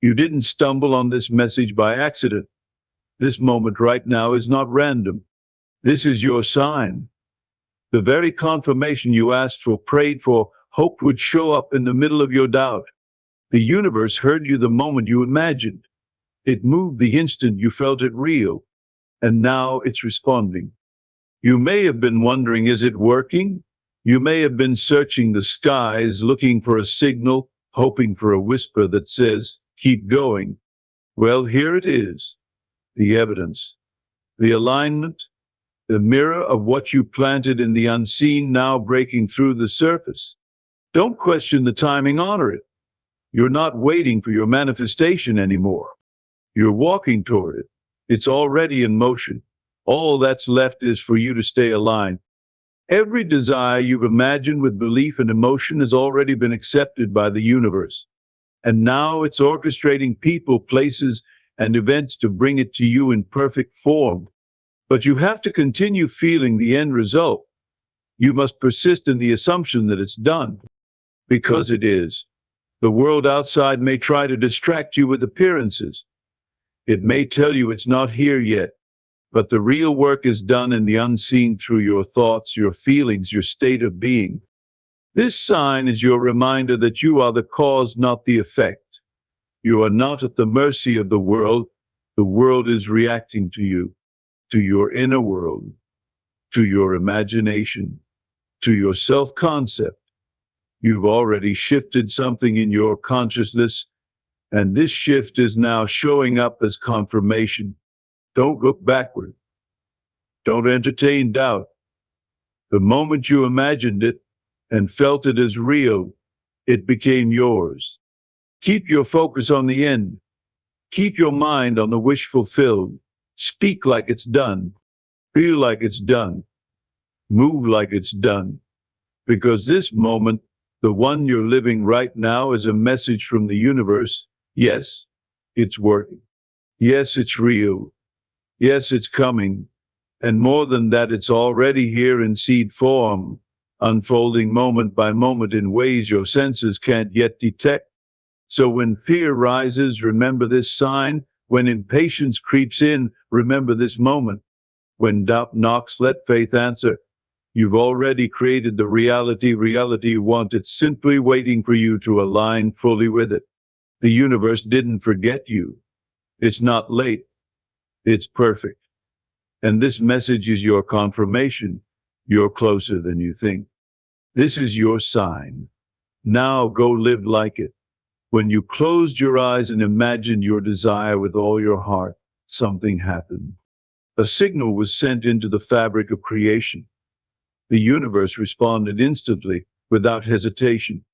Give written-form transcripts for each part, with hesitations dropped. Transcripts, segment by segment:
You didn't stumble on this message by accident. This moment right now is not random. This is your sign. The very confirmation you asked for, prayed for, hoped would show up in the middle of your doubt. The universe heard you the moment you imagined. It moved the instant you felt it real, and now it's responding. You may have been wondering, is it working? You may have been searching the skies, looking for a signal, hoping for a whisper that says, keep going. Well, here it is. The evidence, the alignment, the mirror of what you planted in the unseen now breaking through the surface. Don't question the timing, honor it. You're not waiting for your manifestation anymore. You're walking toward it. It's already in motion. All that's left is for you to stay aligned. Every desire you've imagined with belief and emotion has already been accepted by the universe. And now it's orchestrating people, places, and events to bring it to you in perfect form. But you have to continue feeling the end result. You must persist in the assumption that it's done, because it is. The world outside may try to distract you with appearances. It may tell you it's not here yet, but the real work is done in the unseen through your thoughts, your feelings, your state of being. This sign is your reminder that you are the cause, not the effect. You are not at the mercy of the world. The world is reacting to you, to your inner world, to your imagination, to your self-concept. You've already shifted something in your consciousness, and this shift is now showing up as confirmation. Don't look backward. Don't entertain doubt. The moment you imagined it and felt it as real, it became yours. Keep your focus on the end. Keep your mind on the wish fulfilled. Speak like it's done. Feel like it's done. Move like it's done. Because this moment, the one you're living right now, is a message from the universe. Yes, it's working. Yes, it's real. Yes, it's coming. And more than that, it's already here in seed form, unfolding moment by moment in ways your senses can't yet detect. So when fear rises, remember this sign. When impatience creeps in, remember this moment. When doubt knocks, let faith answer. You've already created the reality you want. It's simply waiting for you to align fully with it. The universe didn't forget you. It's not late. It's perfect. And this message is your confirmation. You're closer than you think. This is your sign. Now go live like it. When you closed your eyes and imagined your desire with all your heart, something happened. A signal was sent into the fabric of creation. The universe responded instantly, without hesitation.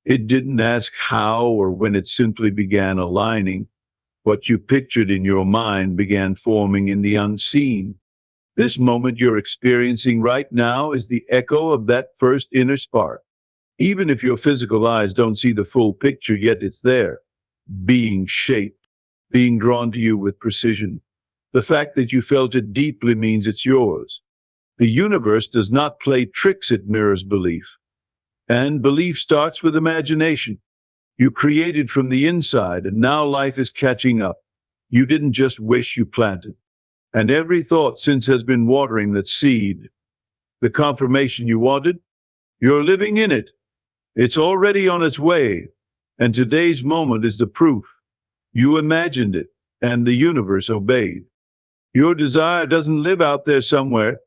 It didn't ask how or when, it simply began aligning. What you pictured in your mind began forming in the unseen. This moment you're experiencing right now is the echo of that first inner spark. Even if your physical eyes don't see the full picture yet, it's there, being shaped, being drawn to you with precision. The fact that you felt it deeply means it's yours. The universe does not play tricks, it mirrors belief. And belief starts with imagination. You created from the inside, and now life is catching up. You didn't just wish, you planted. And every thought since has been watering that seed. The confirmation you wanted, you're living in it. It's already on its way. And today's moment is the proof. You imagined it, and the universe obeyed. Your desire doesn't live out there somewhere.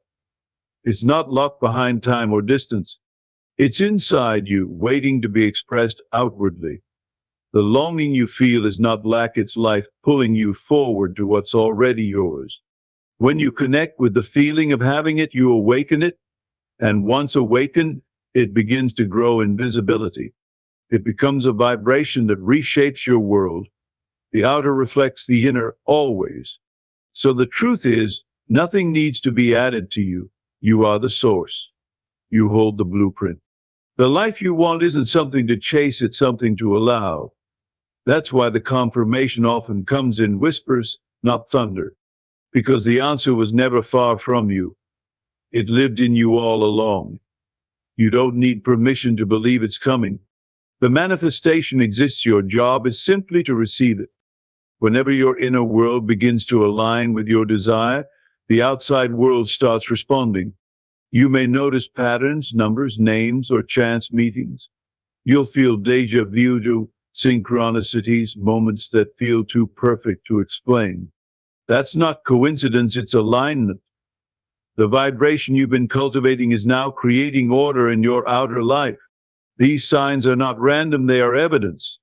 It's not locked behind time or distance. It's inside you, waiting to be expressed outwardly. The longing you feel is not lack, it's life pulling you forward to what's already yours. When you connect with the feeling of having it, you awaken it, and once awakened, it begins to grow in visibility. It becomes a vibration that reshapes your world. The outer reflects the inner always. So the truth is, nothing needs to be added to you. You are the source. You hold the blueprint. The life you want isn't something to chase, it's something to allow. That's why the confirmation often comes in whispers, not thunder. Because the answer was never far from you. It lived in you all along. You don't need permission to believe it's coming. The manifestation exists. Your job is simply to receive it. Whenever your inner world begins to align with your desire, the outside world starts responding. You may notice patterns, numbers, names, or chance meetings. You'll feel deja vu to synchronicities, moments that feel too perfect to explain. That's not coincidence, it's alignment. The vibration you've been cultivating is now creating order in your outer life. These signs are not random, they are evidence.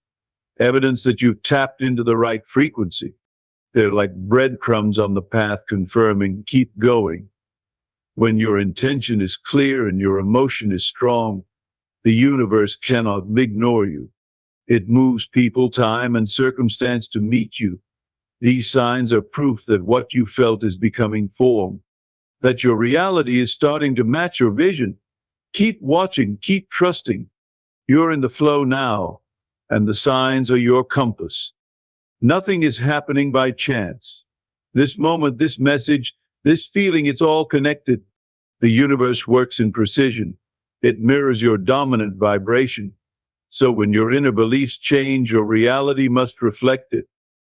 Evidence that you've tapped into the right frequency. They're like breadcrumbs on the path confirming, keep going. When your intention is clear and your emotion is strong, the universe cannot ignore you. It moves people, time, and circumstance to meet you. These signs are proof that what you felt is becoming form, that your reality is starting to match your vision. Keep watching, keep trusting. You're in the flow now, and the signs are your compass. Nothing is happening by chance. This moment, this message, this feeling, it's all connected. The universe works in precision. It mirrors your dominant vibration. So when your inner beliefs change, your reality must reflect it.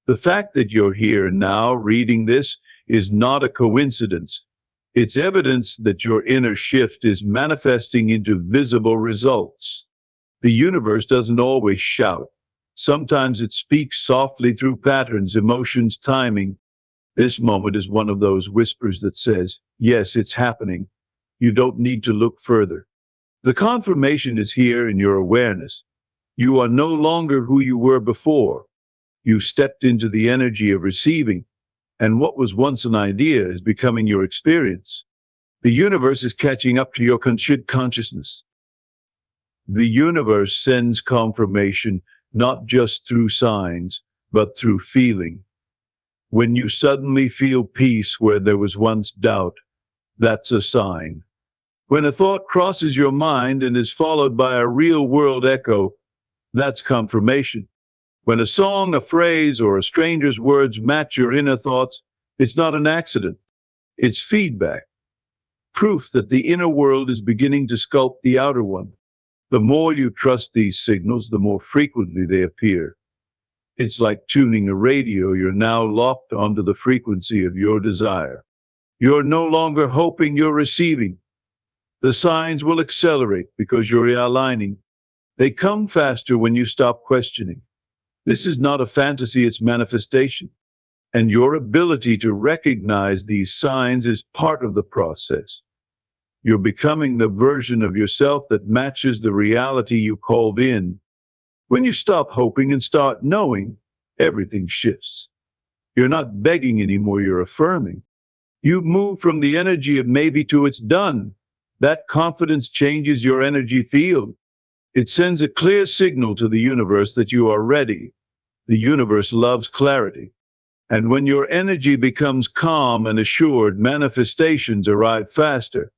The fact that you're here now reading this is not a coincidence. It's evidence that your inner shift is manifesting into visible results. The universe doesn't always shout. Sometimes it speaks softly through patterns, emotions, timing. This moment is one of those whispers that says, yes, it's happening. You don't need to look further. The confirmation is here in your awareness. You are no longer who you were before. You stepped into the energy of receiving, and what was once an idea is becoming your experience. The universe is catching up to your consciousness. The universe sends confirmation not just through signs, but through feeling. When you suddenly feel peace where there was once doubt, that's a sign. When a thought crosses your mind and is followed by a real-world echo, that's confirmation. When a song, a phrase, or a stranger's words match your inner thoughts, it's not an accident. It's feedback. Proof that the inner world is beginning to sculpt the outer one. The more you trust these signals, the more frequently they appear. It's like tuning a radio. You're now locked onto the frequency of your desire. You're no longer hoping, you're receiving. The signs will accelerate because you're realigning. They come faster when you stop questioning. This is not a fantasy, it's manifestation. And your ability to recognize these signs is part of the process. You're becoming the version of yourself that matches the reality you called in. When you stop hoping and start knowing, everything shifts. You're not begging anymore, you're affirming. You've moved from the energy of maybe to it's done. That confidence changes your energy field. It sends a clear signal to the universe that you are ready. The universe loves clarity. And when your energy becomes calm and assured, manifestations arrive faster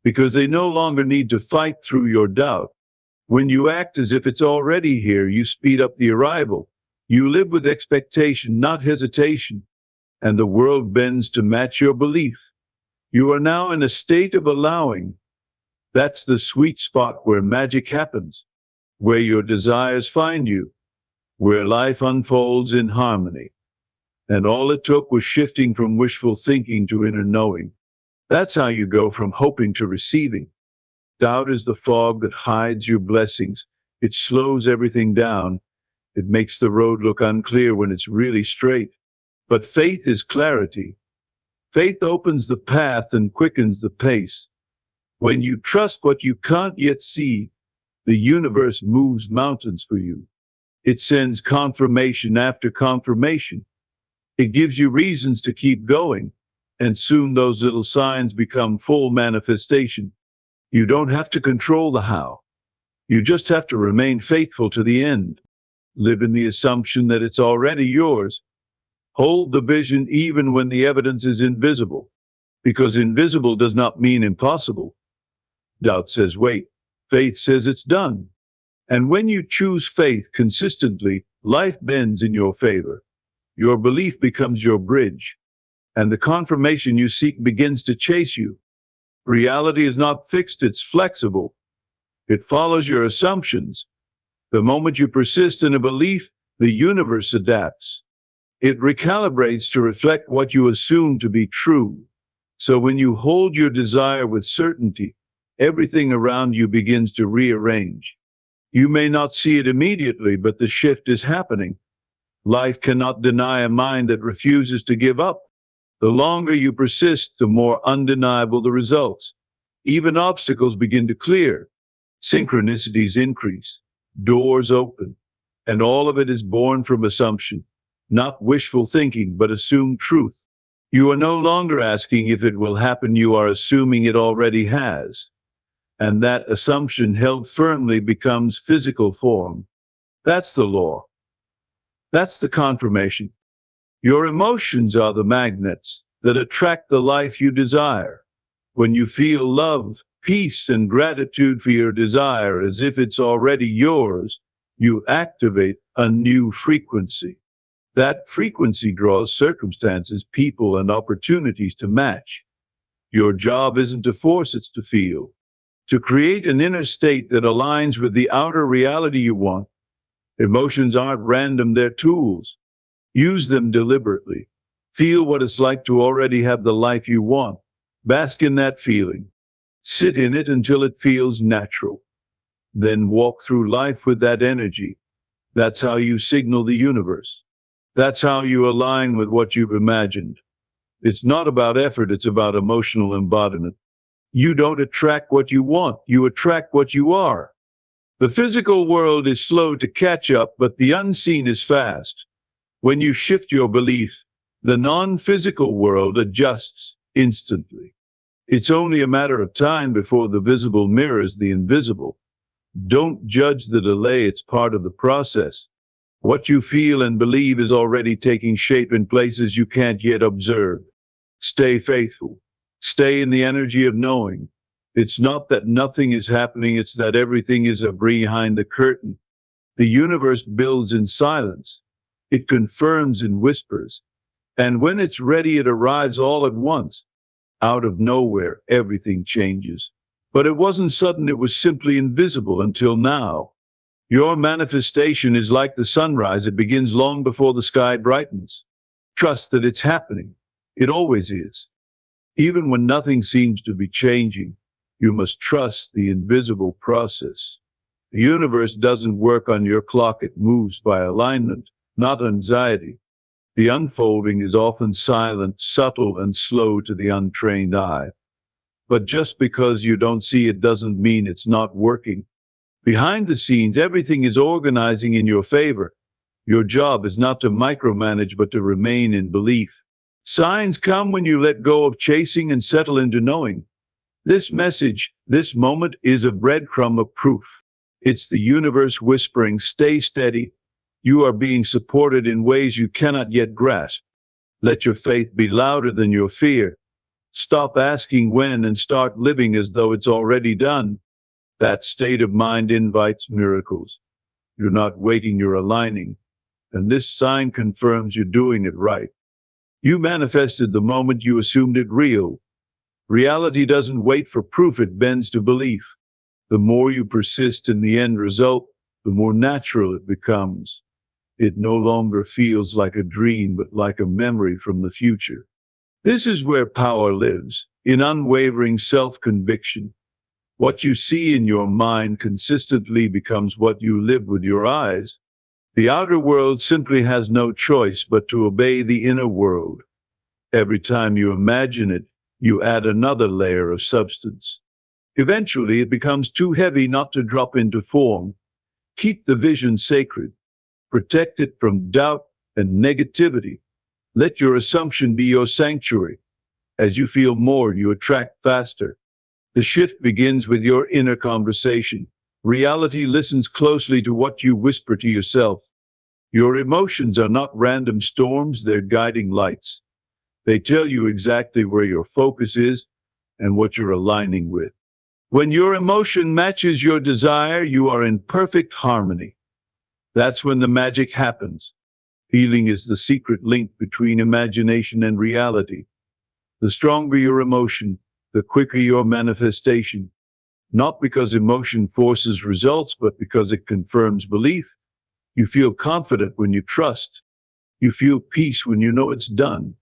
because they no longer need to fight through your doubt. When you act as if it's already here, you speed up the arrival. You live with expectation, not hesitation, and the world bends to match your belief. You are now in a state of allowing. That's the sweet spot where magic happens, where your desires find you, where life unfolds in harmony. And all it took was shifting from wishful thinking to inner knowing. That's how you go from hoping to receiving. Doubt is the fog that hides your blessings. It slows everything down. It makes the road look unclear when it's really straight. But faith is clarity. Faith opens the path and quickens the pace. When you trust what you can't yet see, the universe moves mountains for you. It sends confirmation after confirmation. It gives you reasons to keep going, and soon those little signs become full manifestation. You don't have to control the how. You just have to remain faithful to the end. Live in the assumption that it's already yours. Hold the vision even when the evidence is invisible, because invisible does not mean impossible. Doubt says wait. Faith says it's done. And when you choose faith consistently, life bends in your favor. Your belief becomes your bridge, and the confirmation you seek begins to chase you. Reality is not fixed, it's flexible. It follows your assumptions. The moment you persist in a belief, the universe adapts. It recalibrates to reflect what you assume to be true. So when you hold your desire with certainty, everything around you begins to rearrange. You may not see it immediately, but the shift is happening. Life cannot deny a mind that refuses to give up. The longer you persist, the more undeniable the results. Even obstacles begin to clear. Synchronicities increase. Doors open. And all of it is born from assumption, not wishful thinking, but assumed truth. You are no longer asking if it will happen, you are assuming it already has. And that assumption held firmly becomes physical form. That's the law. That's the confirmation. Your emotions are the magnets that attract the life you desire. When you feel love, peace, and gratitude for your desire as if it's already yours, you activate a new frequency. That frequency draws circumstances, people, and opportunities to match. Your job isn't to force it to feel, to create an inner state that aligns with the outer reality you want. Emotions aren't random, they're tools. Use them deliberately. Feel what it's like to already have the life you want. Bask in that feeling. Sit in it until it feels natural. Then walk through life with that energy. That's how you signal the universe. That's how you align with what you've imagined. It's not about effort, it's about emotional embodiment. You don't attract what you want, you attract what you are. The physical world is slow to catch up, but the unseen is fast. When you shift your belief, the non-physical world adjusts instantly. It's only a matter of time before the visible mirrors the invisible. Don't judge the delay, it's part of the process. What you feel and believe is already taking shape in places you can't yet observe. Stay faithful. Stay in the energy of knowing. It's not that nothing is happening, it's that everything is behind the curtain. The universe builds in silence. It confirms in whispers. And when it's ready, it arrives all at once. Out of nowhere, everything changes. But it wasn't sudden, it was simply invisible until now. Your manifestation is like the sunrise, it begins long before the sky brightens. Trust that it's happening. It always is. Even when nothing seems to be changing, you must trust the invisible process. The universe doesn't work on your clock, it moves by alignment, not anxiety. The unfolding is often silent, subtle, and slow to the untrained eye. But just because you don't see it doesn't mean it's not working. Behind the scenes, everything is organizing in your favor. Your job is not to micromanage, but to remain in belief. Signs come when you let go of chasing and settle into knowing. This message, this moment, is a breadcrumb of proof. It's the universe whispering, stay steady. You are being supported in ways you cannot yet grasp. Let your faith be louder than your fear. Stop asking when and start living as though it's already done. That state of mind invites miracles. You're not waiting, you're aligning. And this sign confirms you're doing it right. You manifested the moment you assumed it real. Reality doesn't wait for proof, it bends to belief. The more you persist in the end result, the more natural it becomes. It no longer feels like a dream, but like a memory from the future. This is where power lives, in unwavering self-conviction. What you see in your mind consistently becomes what you live with your eyes. The outer world simply has no choice but to obey the inner world. Every time you imagine it, you add another layer of substance. Eventually, it becomes too heavy not to drop into form. Keep the vision sacred. Protect it from doubt and negativity. Let your assumption be your sanctuary. As you feel more, you attract faster. The shift begins with your inner conversation. Reality listens closely to what you whisper to yourself. Your emotions are not random storms, they're guiding lights. They tell you exactly where your focus is and what you're aligning with. When your emotion matches your desire, you are in perfect harmony. That's when the magic happens. Feeling is the secret link between imagination and reality. The stronger your emotion, the quicker your manifestation. not because emotion forces results, but because it confirms belief. You feel confident when you trust. You feel peace when you know it's done.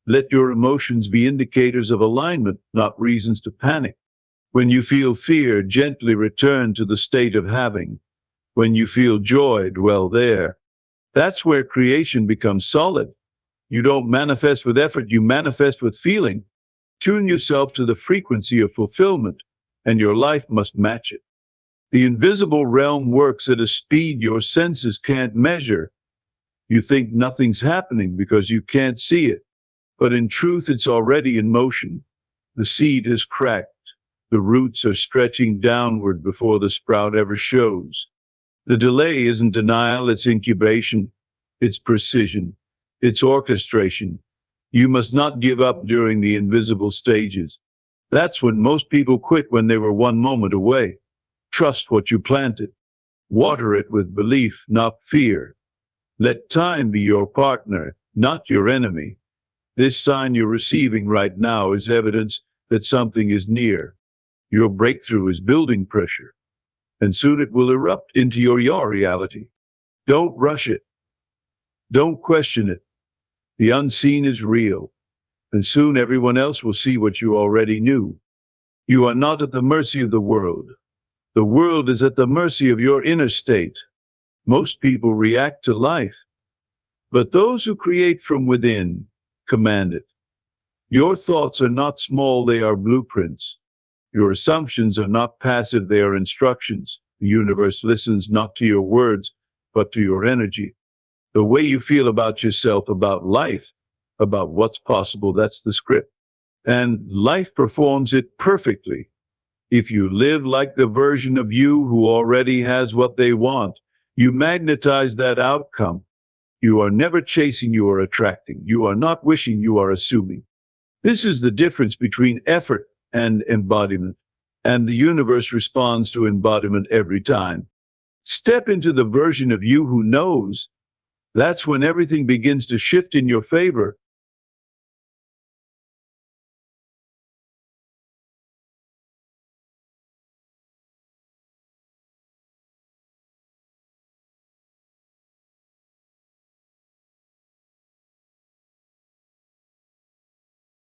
Let your emotions be indicators of alignment, not reasons to panic. When you feel fear, gently return to the state of having. When you feel joy, dwell there. That's where creation becomes solid. You don't manifest with effort, you manifest with feeling. Tune yourself to the frequency of fulfillment, and your life must match it. The invisible realm works at a speed your senses can't measure. You think nothing's happening because you can't see it, but in truth, it's already in motion. The seed has cracked. The roots are stretching downward before the sprout ever shows. The delay isn't denial, it's incubation, it's precision, it's orchestration. You must not give up during the invisible stages. That's when most people quit, when they were one moment away. Trust what you planted. Water it with belief, not fear. Let time be your partner, not your enemy. This sign you're receiving right now is evidence that something is near. Your breakthrough is building pressure, and soon it will erupt into your reality. Don't rush it. Don't question it. The unseen is real, and soon everyone else will see what you already knew. You are not at the mercy of the world. The world is at the mercy of your inner state. Most people react to life, but those who create from within command it. Your thoughts are not small, they are blueprints. Your assumptions are not passive, they are instructions. The universe listens not to your words, but to your energy. The way you feel about yourself, about life, about what's possible, that's the script. And life performs it perfectly. If you live like the version of you who already has what they want, you magnetize that outcome. You are never chasing, you are attracting. You are not wishing, you are assuming. This is the difference between effort and embodiment, and the universe responds to embodiment every time. Step into the version of you who knows. That's when everything begins to shift in your favor.